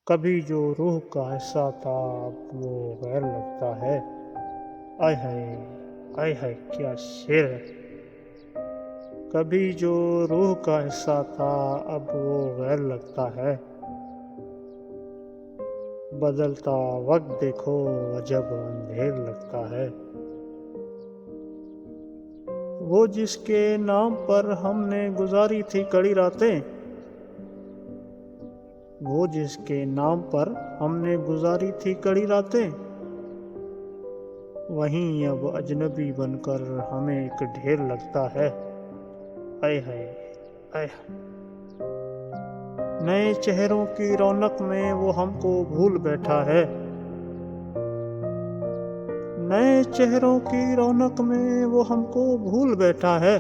کبھی جو روح کا حصہ تھا اب وہ غیر لگتا ہے۔ آئے ہائے کیا شعر ہے۔ کبھی جو روح کا حصہ تھا اب وہ غیر لگتا ہے۔ بدلتا وقت دیکھو عجب اندھیر لگتا ہے۔ وہ جس کے نام پر ہم نے گزاری تھی کڑی راتیں، وہ جس کے نام پر ہم نے گزاری تھی کڑی راتیں، وہیں اب اجنبی بن کر ہمیں ایک ڈھیر لگتا ہے۔ آئے ہائے نئے چہروں کی رونق میں وہ ہم کو بھول بیٹھا ہے۔ نئے چہروں کی رونق میں وہ ہم کو بھول بیٹھا ہے۔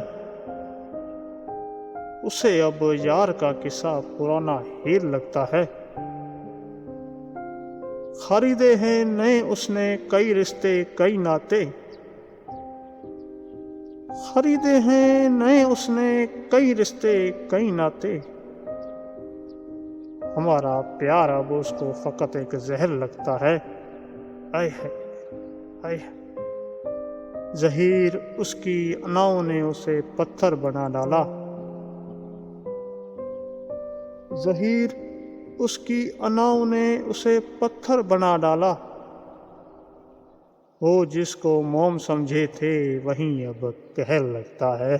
اسے اب یار کا قصہ پرانا ہیر لگتا ہے۔ خریدے ہیں نئے اس نے کئی رشتے کئی ناطے، خریدے ہیں نئے اس نے کئی رشتے کئی ناطے، ہمارا پیار اب اس کو فقط ایک زہر لگتا ہے۔ آئے ہائے زہیر اس کی اناؤں نے اسے پتھر بنا ڈالا، زہیر اس کی اناؤں نے اسے پتھر بنا ڈالا، وہ جس کو موم سمجھے تھے وہیں اب قہر لگتا ہے۔